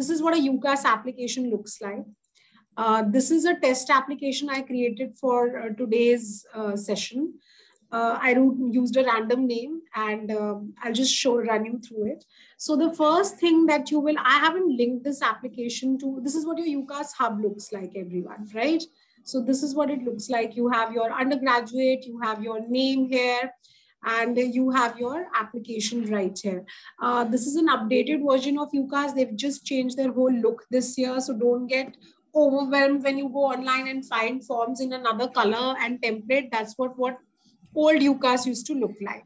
this is what a UCAS application looks like. This is a test application I created for today's session. I used a random name, and I'll just run you through it. So the first thing that you will, I haven't linked this application to, this is what your UCAS hub looks like, everyone, right? So this is what it looks like. You have your undergraduate, you have your name here, and you have your application right here. This is an updated version of UCAS. They've just changed their whole look this year. So don't get overwhelmed when you go online and find forms in another color and template. That's what old UCAS used to look like.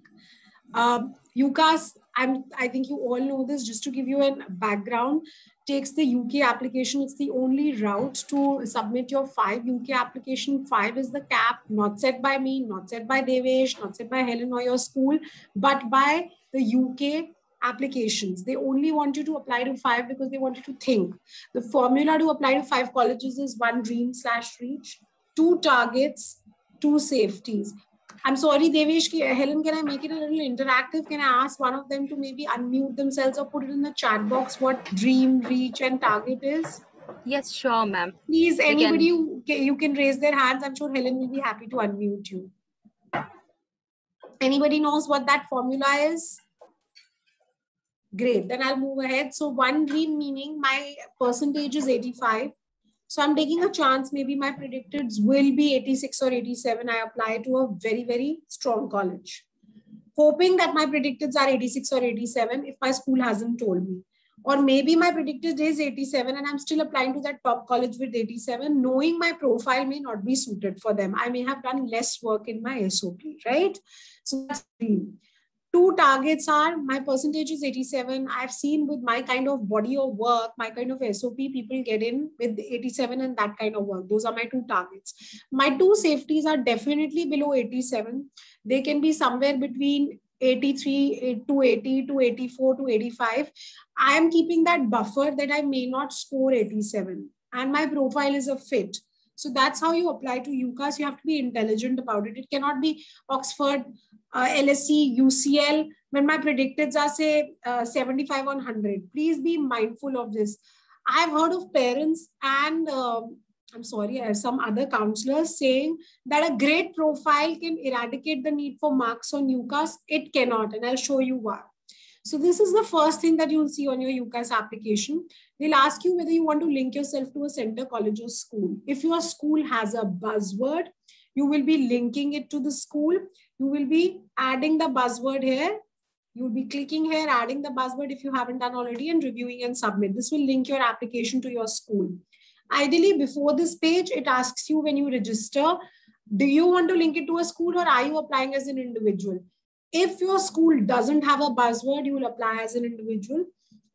UCAS, I think you all know this, just to give you a background, takes the UK application. It's the only route to submit your 5 UK application. 5 is the cap, not set by me, not set by Devesh, not set by Helen or your school, but by the UK applications. They only want you to apply to 5 because they want you to think. The formula to apply to 5 colleges is 1 dream/reach, 2 targets, 2 safeties. I'm sorry, Devesh, Helen, can I make it a little interactive? Can I ask one of them to maybe unmute themselves or put it in the chat box what dream, reach, and target is? Yes, sure, ma'am. Please, anybody, you can raise their hands. I'm sure Helen will be happy to unmute you. Anybody knows what that formula is? Great, then I'll move ahead. So 1 dream meaning my percentage is 85. So I'm taking a chance, maybe my predicted will be 86 or 87. I apply to a very, very strong college, hoping that my predicteds are 86 or 87 if my school hasn't told me. Or maybe my predicted is 87 and I'm still applying to that top college with 87, knowing my profile may not be suited for them. I may have done less work in my SOP, right? So that's dream. 2 targets are, my percentage is 87. I've seen with my kind of body of work, my kind of SOP, people get in with 87 and that kind of work. Those are my 2 targets. My 2 safeties are definitely below 87. They can be somewhere between 83 to 80 to 84 to 85. I am keeping that buffer that I may not score 87 and my profile is a fit. So that's how you apply to UCAS. You have to be intelligent about it. It cannot be Oxford, LSE, UCL, when my predicteds are say 75 on 100. Please be mindful of this. I've heard of parents and I'm sorry, some other counselors saying that a great profile can eradicate the need for marks on UCAS. It cannot, and I'll show you why. So this is the first thing that you'll see on your UCAS application. They'll ask you whether you want to link yourself to a center, college, or school. If your school has a buzzword, you will be linking it to the school. You will be adding the buzzword here. You'll be clicking here, adding the buzzword if you haven't done already, and reviewing and submit. This will link your application to your school. Ideally, before this page, it asks you when you register, do you want to link it to a school or are you applying as an individual? If your school doesn't have a buzzword, you will apply as an individual.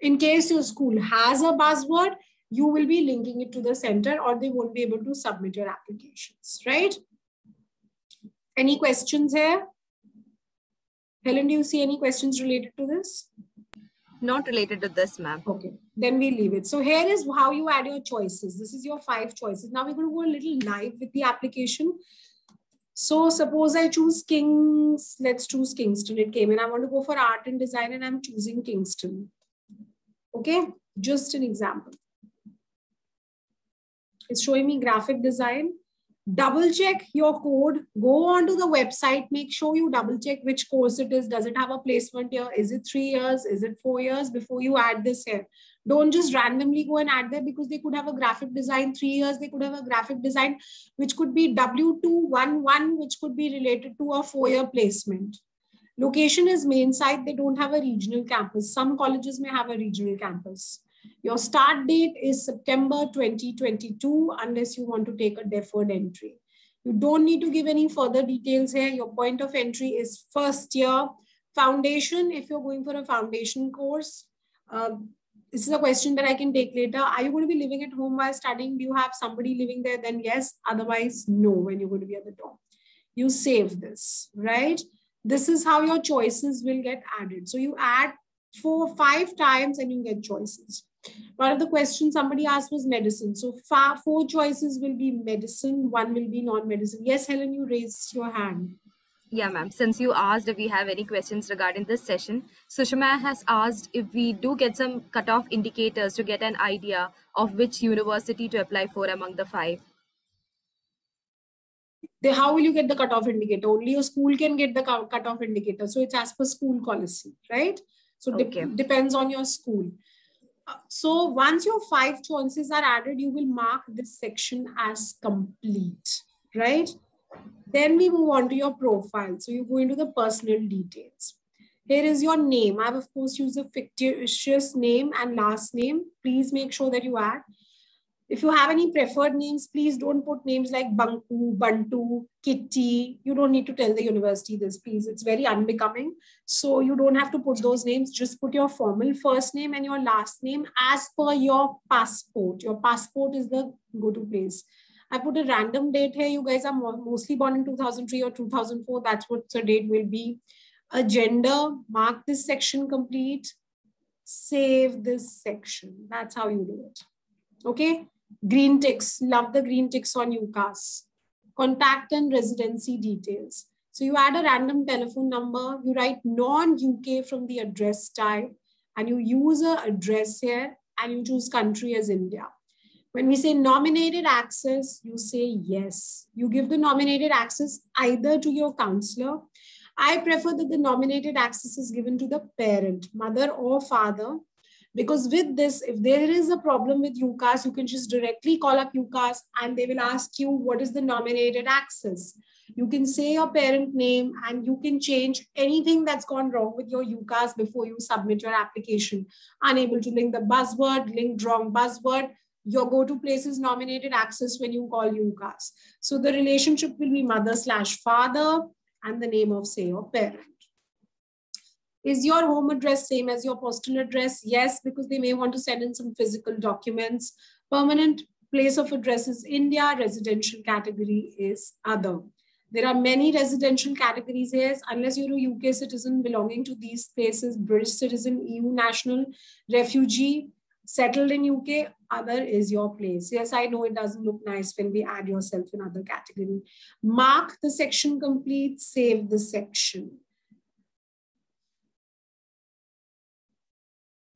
In case your school has a buzzword, you will be linking it to the center or they won't be able to submit your applications, right? Any questions here? Helen, do you see any questions related to this? Not related to this, ma'am. Okay, then we leave it. So here is how you add your choices. This is your 5 choices. Now we're going to go a little live with the application. So suppose I choose Kings, let's choose Kingston. It came in. I want to go for art and design and I'm choosing Kingston. Okay, just an example. It's showing me graphic design. Double check your code. Go on to the website. Make sure you double check which course it is. Does it have a placement here? Is it 3 years? Is it 4 years? Before you add this here. Don't just randomly go and add there because they could have a graphic design 3 years. They could have a graphic design which could be W211, which could be related to a 4-year placement. Location is main site. They don't have a regional campus. Some colleges may have a regional campus. Your start date is September 2022 unless you want to take a deferred entry. You don't need to give any further details here. Your point of entry is first year. Foundation, if you're going for a foundation course, this is a question that I can take later. Are you going to be living at home while studying? Do you have somebody living there? Then yes, otherwise no, when you're going to be at the top. You save this, right? This is how your choices will get added. So you add 4 or 5 times and you get choices. One of the questions somebody asked was medicine. So 4 choices will be medicine, 1 will be non-medicine. Yes, Helen, you raised your hand. Yeah, ma'am. Since you asked if we have any questions regarding this session, Sushma has asked if we do get some cutoff indicators to get an idea of which university to apply for among the 5. How will you get the cutoff indicator? Only your school can get the cutoff indicator. So it's as per school policy, right? So Okay. depends on your school. So once your 5 choices are added, you will mark this section as complete, right? Then we move on to your profile. So you go into the personal details. Here is your name. I've of course used a fictitious name and last name. Please make sure that you add. If you have any preferred names, please don't put names like Banku, Bantu, Kitty. You don't need to tell the university this, please. It's very unbecoming. So you don't have to put those names. Just put your formal first name and your last name as per your passport. Your passport is the go-to place. I put a random date here. You guys are mostly born in 2003 or 2004. That's what the date will be. A gender, mark this section complete. Save this section. That's how you do it. Okay. Green ticks, love the green ticks on UCAS. Contact and residency details. So you add a random telephone number, you write non-UK from the address type, and you use an address here, and you choose country as India. When we say nominated access, you say yes. You give the nominated access either to your counselor. I prefer that the nominated access is given to the parent, mother or father. Because with this, if there is a problem with UCAS, you can just directly call up UCAS and they will ask you what is the nominated access. You can say your parent name and you can change anything that's gone wrong with your UCAS before you submit your application. Unable to link the buzzword, linked wrong buzzword, your go-to place is nominated access when you call UCAS. So the relationship will be mother/father and the name of, say, your parent. Is your home address same as your postal address? Yes, because they may want to send in some physical documents. Permanent place of address is India. Residential category is other. There are many residential categories here. Unless you're a UK citizen belonging to these places, British citizen, EU national, refugee, settled in UK, other is your place. Yes, I know it doesn't look nice when we add yourself in other category. Mark the section complete, save the section.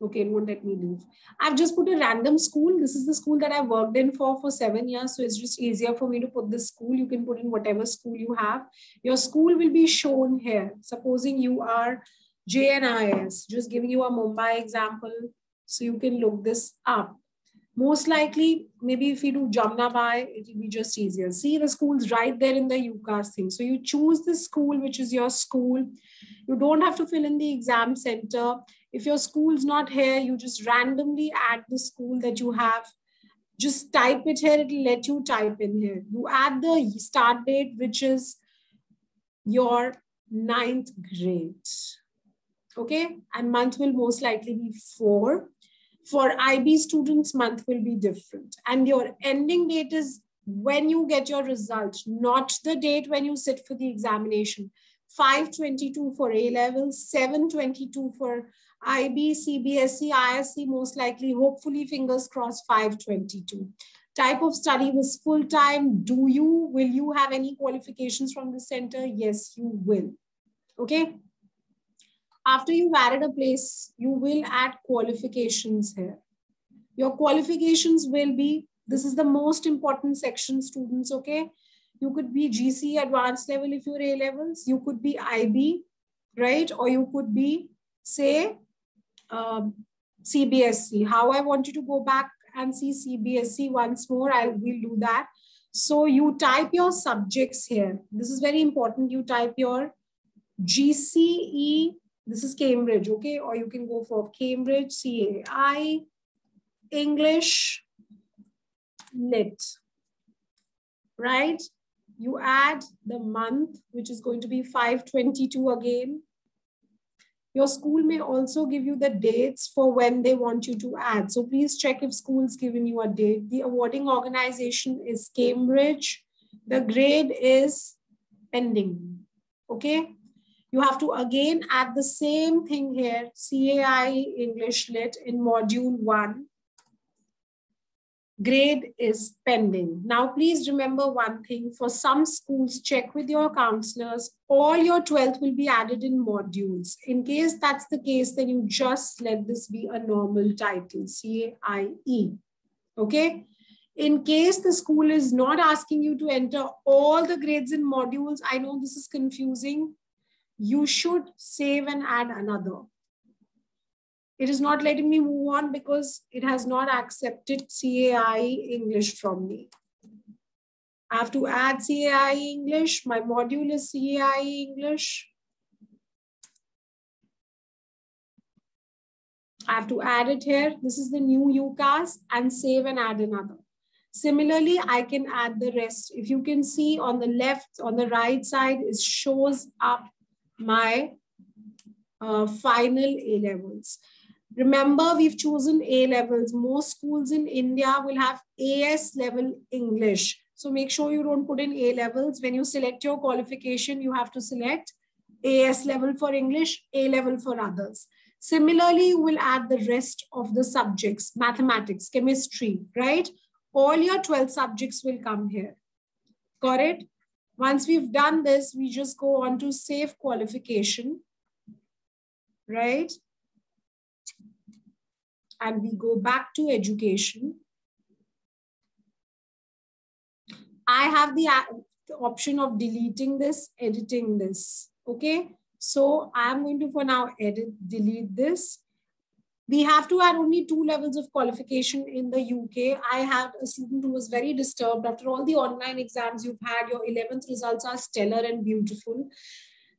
Okay, it won't let me leave. I've just put a random school. This is the school that I've worked in for 7 years. So it's just easier for me to put this school. You can put in whatever school you have. Your school will be shown here. Supposing you are JNIS, just giving you a Mumbai example. So you can look this up. Most likely, maybe if you do Jamnabai, it will be just easier. See the schools right there in the UCAS thing. So you choose the school, which is your school. You don't have to fill in the exam center. If your school's not here, you just randomly add the school that you have. Just type it here. It will let you type in here. You add the start date, which is your 9th grade. Okay. And month will most likely be 4. For IB students, month will be different. And your ending date is when you get your result, not the date when you sit for the examination. 5/22 for A-levels, 7/22 for IB, CBSE, ISC, most likely, hopefully, fingers crossed, 5/22. Type of study was full-time. Will you have any qualifications from the center? Yes, you will. Okay. After you've added a place, you will add qualifications here. Your qualifications will be, this is the most important section, students, okay? You could be GC advanced level if you're A-levels. You could be IB, right? Or you could be, say, CBSE. How I want you to go back and see CBSE once more, we'll do that. So you type your subjects here. This is very important. You type your GCE. This is Cambridge, okay? Or you can go for Cambridge, CAI, English, Lit, right? You add the month, which is going to be 5/22 again. Your school may also give you the dates for when they want you to add. So please check if school's given you a date. The awarding organization is Cambridge. The grade is pending, okay? You have to again add the same thing here, CAI English Lit in module 1. Grade is pending. Now, please remember one thing. For some schools, check with your counselors. All your 12th will be added in modules. In case that's the case, then you just let this be a normal title, CAIE. Okay? In case the school is not asking you to enter all the grades in modules, I know this is confusing. You should save and add another. It is not letting me move on because it has not accepted CAIE English from me. I have to add CAIE English. My module is CAIE English. I have to add it here. This is the new UCAS and save and add another. Similarly, I can add the rest. If you can see on the left, on the right side, it shows up my final A-levels. Remember, we've chosen A-levels. Most schools in India will have AS level English. So make sure you don't put in A-levels. When you select your qualification, you have to select AS level for English, A level for others. Similarly, you will add the rest of the subjects, mathematics, chemistry, right? All your 12 subjects will come here. Got it? Once we've done this, we just go on to save qualification, right? And we go back to education. I have the option of deleting this, editing this, okay? So I'm going to for now delete this. We have to add only 2 levels of qualification in the UK. I had a student who was very disturbed after all the online exams you've had. Your 11th results are stellar and beautiful.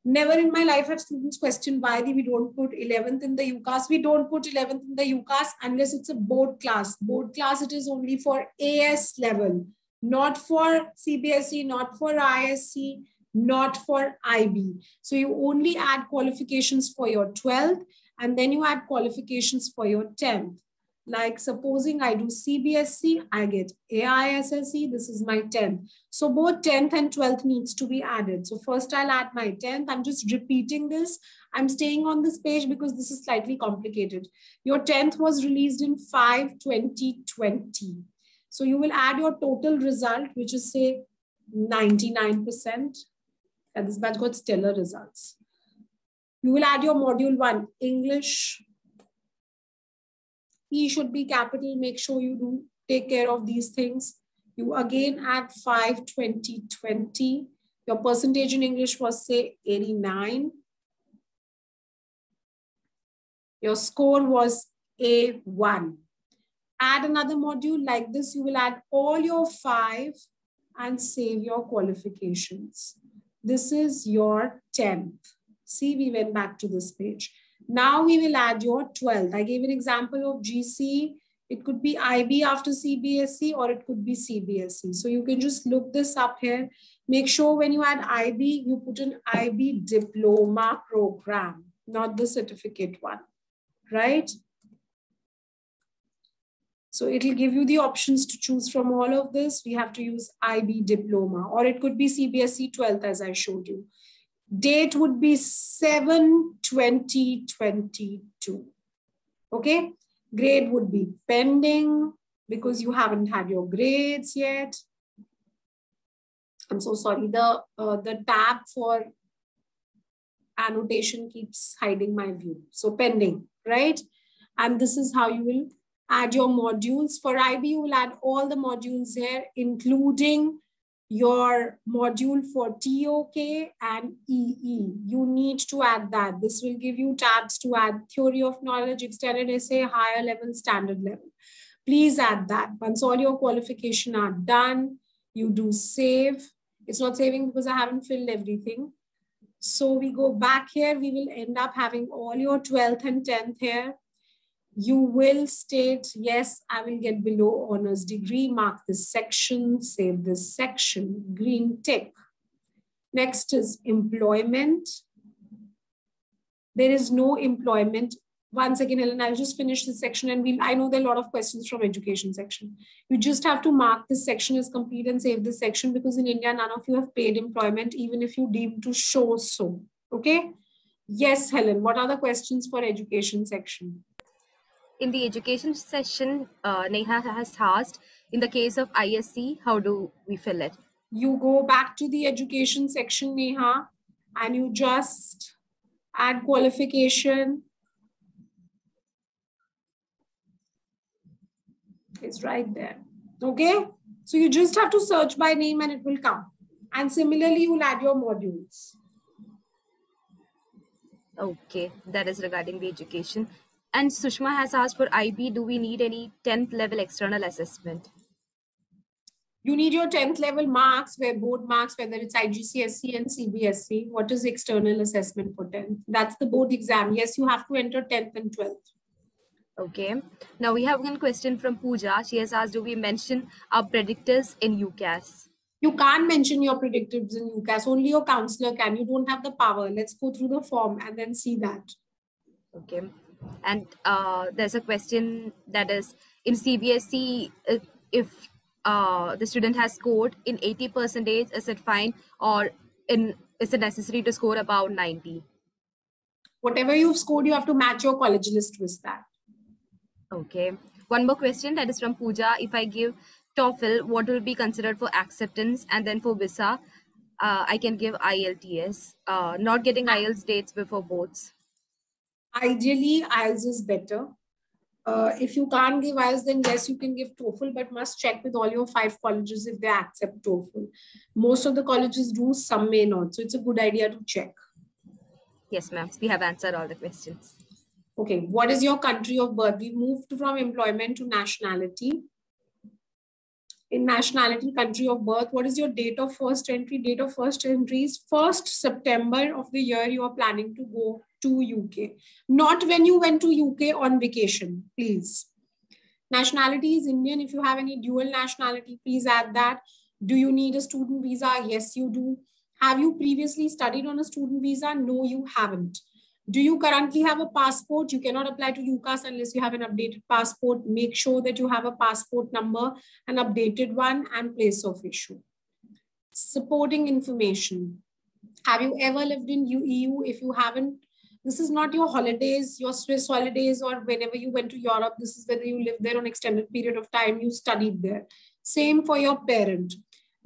Never in my life have students questioned why we don't put 11th in the UCAS. We don't put 11th in the UCAS unless it's a board class. Board class, it is only for AS level, not for CBSE, not for ISC, not for IB. So you only add qualifications for your 12th and then you add qualifications for your 10th. Like supposing I do CBSE, I get AISSE, this is my 10th. So both 10th and 12th needs to be added. So first I'll add my 10th. I'm just repeating this. I'm staying on this page because this is slightly complicated. Your 10th was released in 5/2020. So you will add your total result, which is say 99%. And this batch got stellar results. You will add your module 1, English. E should be capital. Make sure you do take care of these things. You again add 5/2020. Your percentage in English was say 89. Your score was A1. Add another module like this. You will add all your 5 and save your qualifications. This is your 10th. See, we went back to this page. Now we will add your 12th. I gave an example of GC. It could be IB after CBSE or it could be CBSE. So you can just look this up here. Make sure when you add IB, you put an IB diploma program, not the certificate one, right? So it'll give you the options to choose from all of this. We have to use IB diploma or it could be CBSE 12th as I showed you. Date would be 7/2022. Okay. Grade would be pending because you haven't had your grades yet. I'm so sorry. The tab for annotation keeps hiding my view. So pending, right? And this is how you will add your modules. For IB, you will add all the modules here, including your module for TOK and EE. You need to add that. This will give you tabs to add theory of knowledge, extended essay, higher level, standard level. Please add that. Once all your qualification are done, you do save. It's not saving because I haven't filled everything. So we go back here. We will end up having all your 12th and 10th here. You will state, yes, I will get below honors degree, mark this section, save this section, green tick. Next is employment. There is no employment. Once again, Helen, I'll just finish this section and I know there are a lot of questions from education section. You just have to mark this section as complete and save this section because in India, none of you have paid employment, even if you deem to show so, okay? Yes, Helen, what are the questions for education section? In the education session, Neha has asked In the case of ISC, how do we fill it? You go back to the education section, Neha, and you just add qualification. It's right there. Okay. So you just have to search by name and it will come. And similarly, you'll add your modules. Okay, that is regarding the education. And Sushma has asked for IB, do we need any 10th level external assessment? You need your 10th level marks, where board marks, whether it's IGCSE and CBSE. What is external assessment for 10th? That's the board exam. Yes, you have to enter 10th and 12th. Okay. Now we have one question from Pooja. She has asked, do we mention our predictors in UCAS? You can't mention your predictives in UCAS. Only your counselor can. You don't have the power. Let's go through the form and then see that. Okay. And there's a question that is, in CBSE, if the student has scored in 80%, is it fine, or is it necessary to score about 90? Whatever you've scored, you have to match your college list with that. Okay. One more question that is from Pooja. If I give TOEFL, what will be considered for acceptance? And then for visa, I can give IELTS. Not getting IELTS dates before boards. Ideally, IELTS is better. If you can't give IELTS, then yes, you can give TOEFL, but must check with all your 5 colleges if they accept TOEFL. Most of the colleges do, some may not. So it's a good idea to check. Yes, ma'am. We have answered all the questions. Okay. What is your country of birth? We moved from employment to nationality. In nationality, country of birth, what is your date of first entry? Date of first entry is 1st September of the year you are planning to go to UK. Not when you went to UK on vacation, please. Nationality is Indian. If you have any dual nationality, please add that. Do you need a student visa? Yes, you do. Have you previously studied on a student visa? No, you haven't. Do you currently have a passport? You cannot apply to UCAS unless you have an updated passport. Make sure that you have a passport number, an updated one, and place of issue. Supporting information. Have you ever lived in EU? If you haven't, this is not your holidays, your Swiss holidays, or whenever you went to Europe. This is whether you lived there on an extended period of time, you studied there. Same for your parent.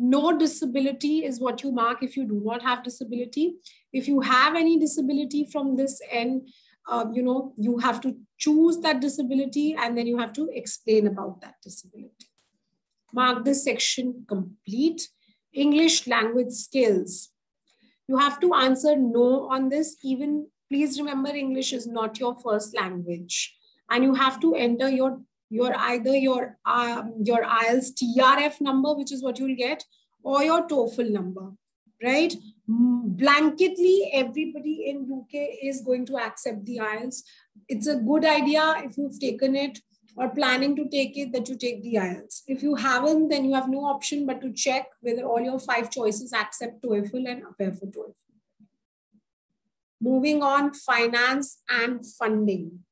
No disability is what you mark if you do not have disability. If you have any disability from this end, you have to choose that disability and then you have to explain about that disability. Mark this section complete. English language skills. You have to answer no on this. Even please remember, English is not your first language, and you have to enter your either your IELTS TRF number, which is what you'll get, or your TOEFL number, right? Blanketly, everybody in UK is going to accept the IELTS. It's a good idea if you've taken it or planning to take it, that you take the IELTS. If you haven't, then you have no option but to check whether all your 5 choices accept TOEFL and appear for TOEFL. Moving on, finance and funding.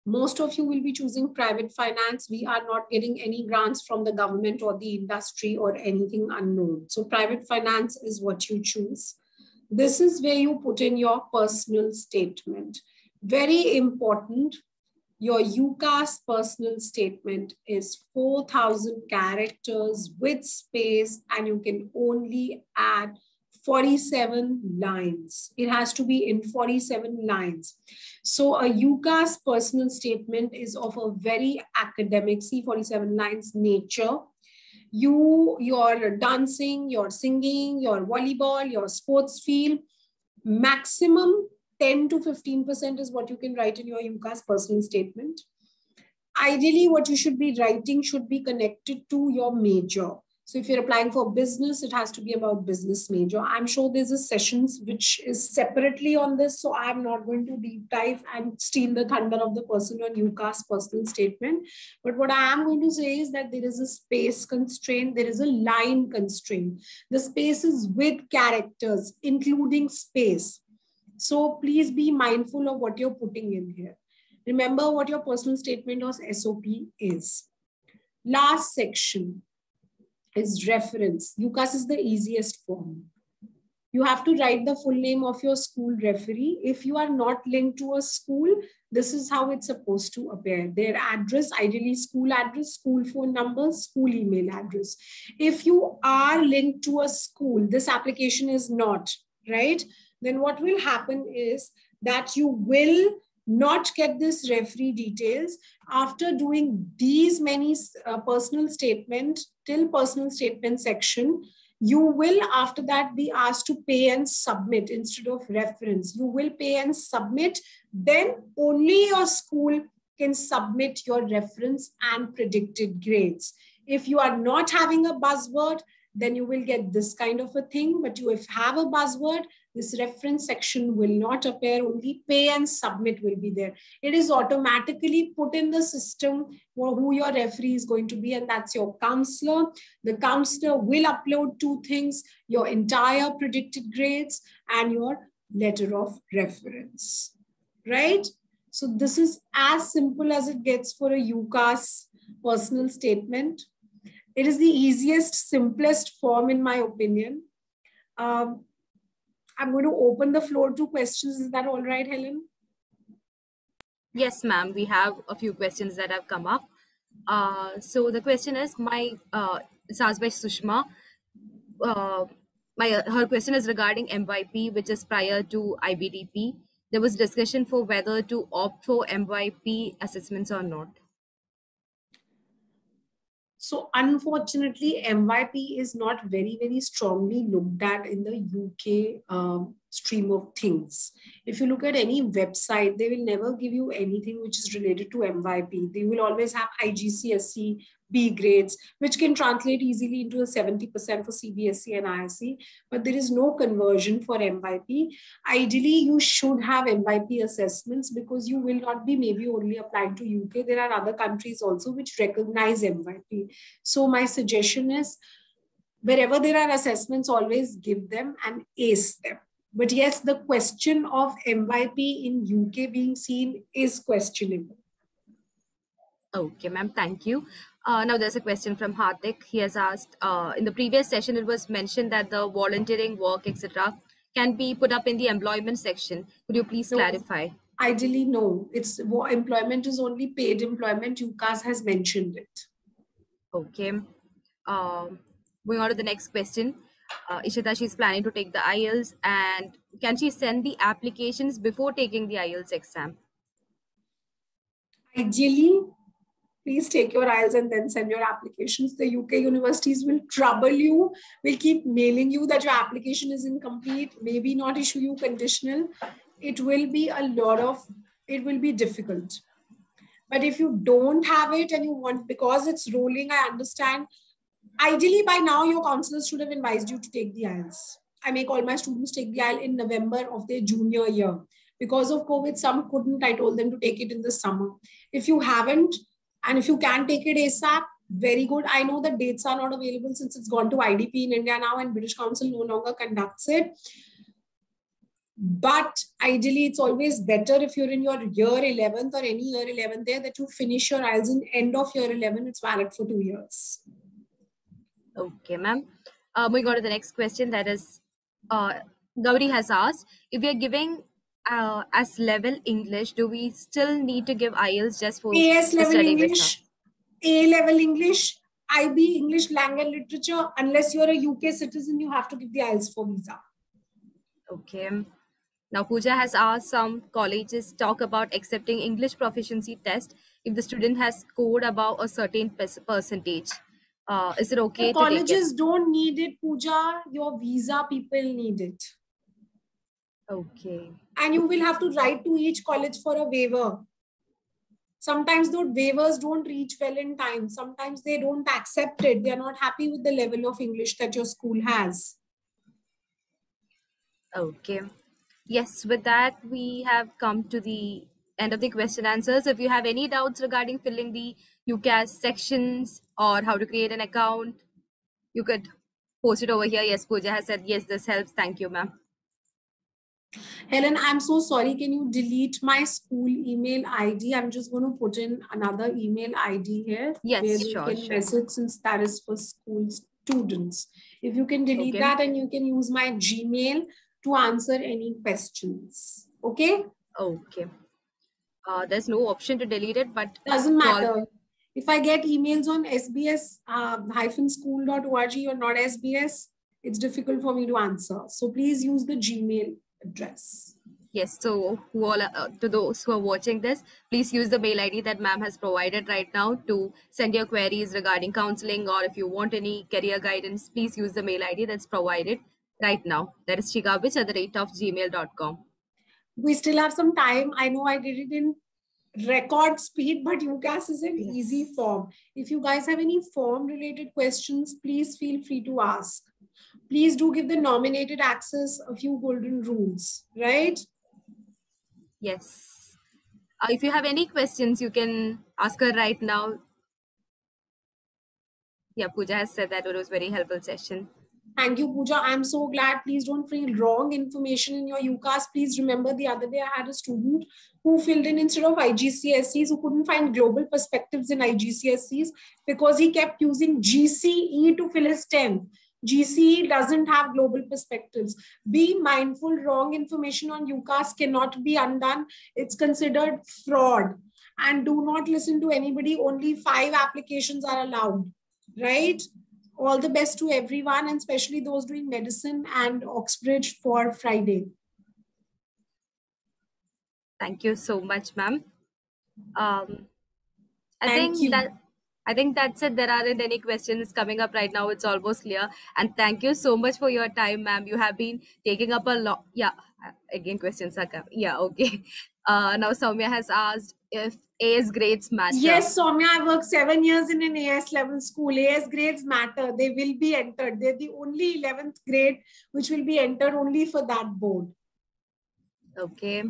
Most of you will be choosing private finance. We are not getting any grants from the government or the industry or anything unknown. So private finance is what you choose. This is where you put in your personal statement. Very important. Your UCAS personal statement is 4,000 characters with space, and you can only add 47 lines. It has to be in 47 lines. So a UCAS personal statement is of a very academic, 47 lines nature. Your dancing, your singing, your volleyball, your sports field, maximum 10 to 15% is what you can write in your UCAS personal statement. Ideally, what you should be writing should be connected to your major. So if you're applying for business, it has to be about business major. I'm sure there's a sessions which is separately on this, so I'm not going to deep dive and steal the thunder of the person on UCAS personal statement. But what I am going to say is that there is a space constraint, there is a line constraint. The space is with characters, including space. So please be mindful of what you're putting in here. Remember what your personal statement or SOP is. Last section is reference. UCAS is the easiest form. You have to write the full name of your school referee. If you are not linked to a school, this is how it's supposed to appear. Their address, ideally school address, school phone number, school email address. If you are linked to a school, this application is not, right? Then what will happen is that you will not get this referee details after doing these many personal statement till personal statement section. You will after that be asked to pay and submit instead of reference. You will pay and submit, then only your school can submit your reference and predicted grades. If you are not having a buzzword, then you will get this kind of a thing. But if you have a buzzword, this reference section will not appear, only pay and submit will be there. It is automatically put in the system for who your referee is going to be, and that's your counselor. The counselor will upload two things: your entire predicted grades and your letter of reference, right? So this is as simple as it gets for a UCAS personal statement. It is the easiest, simplest form in my opinion. I'm going to open the floor to questions. Is that all right, Helen? Yes, ma'am. We have a few questions that have come up. So the question is, it's asked by Sushma. Her question is regarding MYP, which is prior to IBDP. There was discussion for whether to opt for MYP assessments or not. So unfortunately, MYP is not very, very strongly looked at in the UK stream of things. If you look at any website, they will never give you anything which is related to MYP. They will always have IGCSE, B grades, which can translate easily into a 70% for CBSE and ISC, but there is no conversion for MYP. Ideally, you should have MYP assessments because you will not be maybe only applying to UK. There are other countries also which recognize MYP. So my suggestion is, wherever there are assessments, always give them and ace them. But yes, the question of MYP in UK being seen is questionable. Okay, ma'am, thank you. Now there's a question from Hardik. He has asked, in the previous session, it was mentioned that the volunteering work, etc., can be put up in the employment section. Could you please clarify? Ideally, no. It's employment is only paid employment. UCAS has mentioned it. Okay. Moving on to the next question. Ishita, she's planning to take the IELTS, and can she send the applications before taking the IELTS exam? Ideally, please take your IELTS and then send your applications. The UK universities will trouble you, will keep mailing you that your application is incomplete, maybe not issue you conditional. It will be it will be difficult. But if you don't have it and you want, because it's rolling, I understand. Ideally, by now, your counselors should have advised you to take the IELTS. I make all my students take the IELTS in November of their junior year. Because of COVID, some couldn't. I told them to take it in the summer. If you haven't, and if you can take it ASAP, very good. I know the dates are not available since it's gone to IDP in India now and British Council no longer conducts it. But ideally, it's always better if you're in your year 11th or any year 11 there that you finish your IELTS in end of year 11. It's valid for 2 years. Okay, ma'am. Moving on to the next question, that is, Gauri has asked, if we are giving as level English, do we still need to give IELTS just for AS level English, A level English, IB English language and literature? Unless you're a UK citizen, you have to give the IELTS for visa. Okay. Now Pooja has asked, some colleges talk about accepting English proficiency test if the student has scored above a certain percentage. Is it okay? The colleges don't need it, Pooja. Your visa people need it. Okay. And you will have to write to each college for a waiver. Sometimes those waivers don't reach well in time. Sometimes they don't accept it. They're not happy with the level of English that your school has. Okay. Yes, with that, we have come to the end of the question answers. If you have any doubts regarding filling the UCAS sections or how to create an account, you could post it over here. Yes, Pooja has said, yes, this helps. Thank you, ma'am. Helen, I'm so sorry. Can you delete my school email ID? I'm just going to put in another email ID here. Yes, where sure, you can message, since that is for schools students. If you can delete Okay. that, and you can use my Gmail to answer any questions. Okay? Okay. There's no option to delete it, but doesn't matter. If I get emails on sbs-school.org or not SBS, it's difficult for me to answer. So please use the Gmail address. Yes, so to those who are watching this, please use the mail ID that ma'am has provided right now to send your queries regarding counseling, or if you want any career guidance, please use the mail ID that's provided right now. That is chigabich@gmail.com. We still have some time. I know I did it in record speed, but UCAS is an easy form. If you guys have any form related questions, please feel free to ask. Please do give the nominated access a few golden rules, right? Yes. If you have any questions, you can ask her right now. Yeah, Pooja has said that it was a very helpful session. Thank you, Pooja. I'm so glad. Please don't fill wrong information in your UCAS. Please remember the other day I had a student who filled in instead of IGCSEs, who couldn't find global perspectives in IGCSEs because he kept using GCE to fill his 10. GCE doesn't have global perspectives. Be mindful, wrong information on UCAS cannot be undone. It's considered fraud. And do not listen to anybody. Only 5 applications are allowed, right? All the best to everyone, and especially those doing medicine and Oxbridge for Friday. Thank you so much, ma'am. I think that's it. There aren't any questions coming up right now. It's almost clear. And thank you so much for your time, ma'am. You have been taking up a lot. Yeah, again, questions are coming. Yeah, okay. Now Soumya has asked if AS grades matter. Yes, Soumya, I worked 7 years in an AS level school. AS grades matter. They will be entered. They're the only 11th grade which will be entered only for that board. Okay.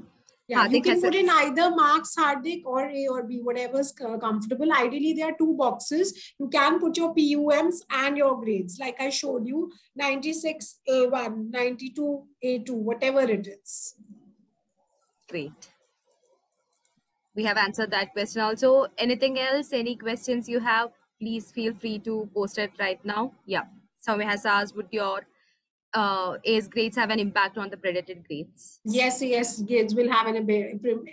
Yeah, you can put in either marks, Hardik, or A or B, whatever's comfortable. Ideally, there are 2 boxes. You can put your PUMs and your grades. Like I showed you, 96 A1, 92 A2, whatever it is. Great. We have answered that question also. Anything else? Any questions you have? Please feel free to post it right now. Yeah. Soumya has asked, would your AS grades have an impact on the predicted grades? Yes, grades will have an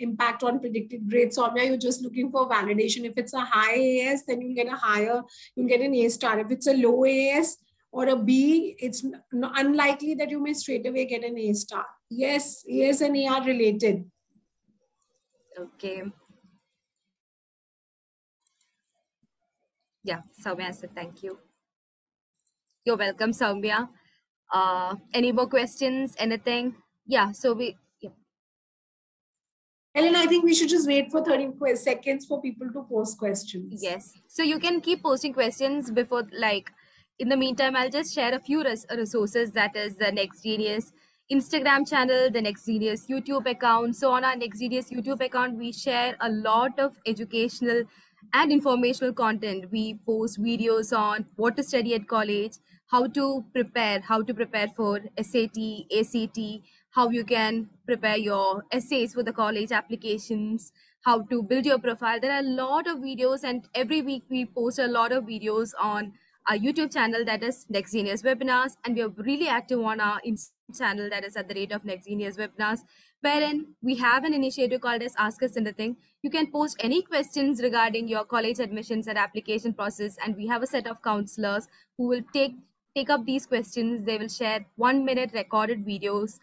impact on predicted grades. Soumya, you're just looking for validation. If it's a high AS, then you'll get you'll get an A star. If it's a low AS or a B, it's unlikely that you may straight away get an A star. Yes, AS and A are related. Okay. Yeah, Soumya said thank you. You're welcome, Soumya. Any more questions? Anything? Yeah, so Helen, I think we should just wait for 30 seconds for people to post questions. Yes. So you can keep posting questions before, like, in the meantime, I'll just share a few resources. That is the Next Genius Instagram channel, the Next Genius YouTube account. So on our Next Genius YouTube account, we share a lot of educational and informational content. We post videos on what to study at college, how to prepare for SAT, ACT, how you can prepare your essays for the college applications, how to build your profile. There are a lot of videos, and every week we post a lot of videos on our YouTube channel, that is Next Genius Webinars, and we are really active on our Instagram channel, that is at the rate of Next Genius Webinars, wherein we have an initiative called as Ask Us Anything. You can post any questions regarding your college admissions and application process, and we have a set of counselors who will take up these questions. They will share 1-minute recorded videos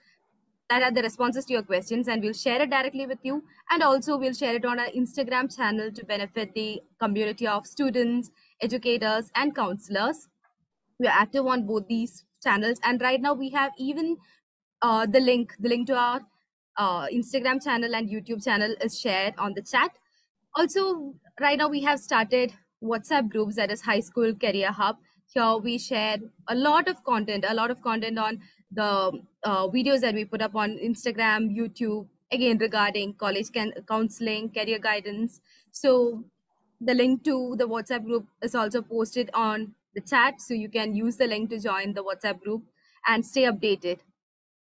that are the responses to your questions, and we'll share it directly with you, and also we'll share it on our Instagram channel to benefit the community of students, educators, and counselors. We are active on both these channels, and right now we have even the link to our Instagram channel and YouTube channel is shared on the chat. Also, right now we have started WhatsApp groups, that is High School Career Hub. Here we share a lot of content on the videos that we put up on Instagram, YouTube, again regarding college counseling, career guidance. So the link to the WhatsApp group is also posted on the chat, so you can use the link to join the WhatsApp group and stay updated.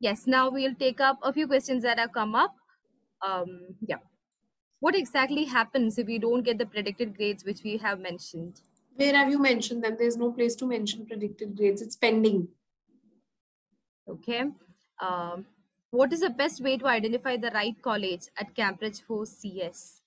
Yes, now we'll take up a few questions that have come up. Yeah. What exactly happens if we don't get the predicted grades which we have mentioned? Where have you mentioned them? There's no place to mention predicted grades. It's pending. Okay. What is the best way to identify the right college at Cambridge for CS?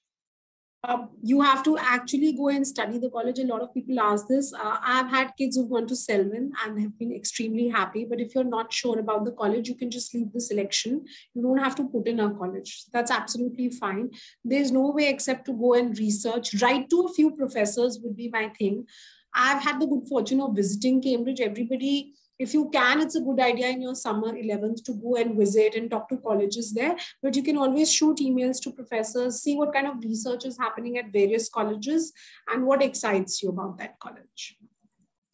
You have to actually go and study the college. A lot of people ask this. I've had kids who've gone to Selwyn and have been extremely happy. But if you're not sure about the college, you can just leave the selection. You don't have to put in a college. That's absolutely fine. There's no way except to go and research. Write to a few professors would be my thing. I've had the good fortune of visiting Cambridge. Everybody, if you can, it's a good idea in your summer 11th to go and visit and talk to colleges there. But you can always shoot emails to professors, see what kind of research is happening at various colleges and what excites you about that college.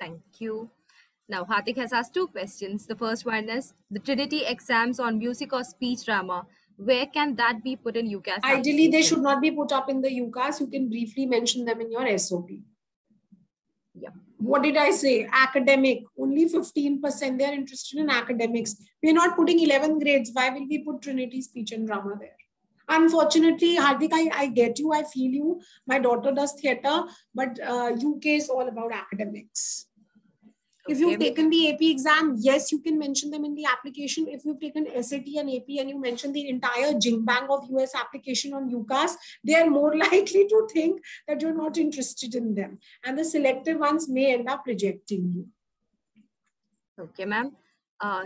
Thank you. Now, Hardik has asked two questions. The first one is the Trinity exams on music or speech drama. Where can that be put in UCAS? Ideally, they should not be put up in the UCAS. You can briefly mention them in your SOP. Yeah. What did I say? Academic. Only 15% they are interested in academics. We're not putting 11 grades. Why will we put Trinity speech and drama there? Unfortunately, Hardik, I get you. I feel you. My daughter does theatre, but UK is all about academics. Okay. If you've taken the AP exam, yes, you can mention them in the application. If you've taken SAT and AP and you mention the entire jingbang of US application on UCAS, they are more likely to think that you're not interested in them. And the selective ones may end up rejecting you. Okay, ma'am.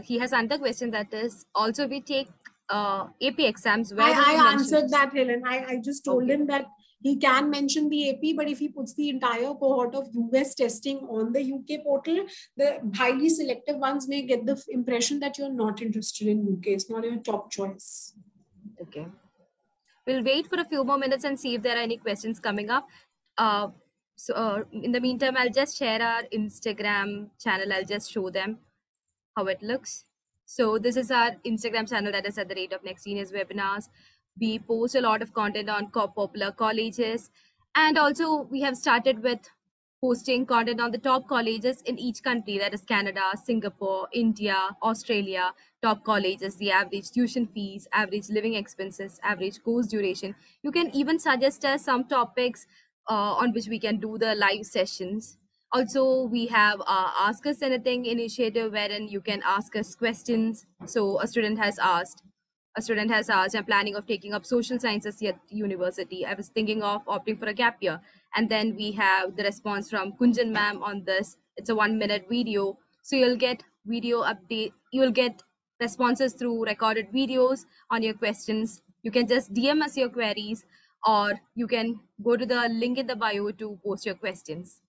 He has another question that is, also we take AP exams. Where I answered that, Helen. I just told him that he can mention the AP, but if he puts the entire cohort of US testing on the UK portal, the highly selective ones may get the impression that you're not interested in UK. It's not your top choice. Okay. We'll wait for a few more minutes and see if there are any questions coming up. In the meantime, I'll just share our Instagram channel. I'll just show them how it looks. So this is our Instagram channel, that is at the rate of Next Genius Webinars. We post a lot of content on popular colleges, and also we have started with posting content on the top colleges in each country, that is Canada, Singapore, India, Australia, top colleges, the average tuition fees, average living expenses, average course duration. You can even suggest us some topics on which we can do the live sessions. Also, we have Ask Us Anything initiative, wherein you can ask us questions. So a student has asked, I'm planning of taking up social sciences at university. I was thinking of opting for a gap year. And then we have the response from Kunjan ma'am on this. It's a 1-minute video. So you'll get video update. You'll get responses through recorded videos on your questions. You can just DM us your queries, or you can go to the link in the bio to post your questions.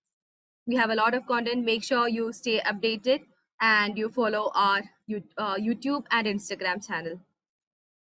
We have a lot of content. Make sure you stay updated and you follow our YouTube and Instagram channel.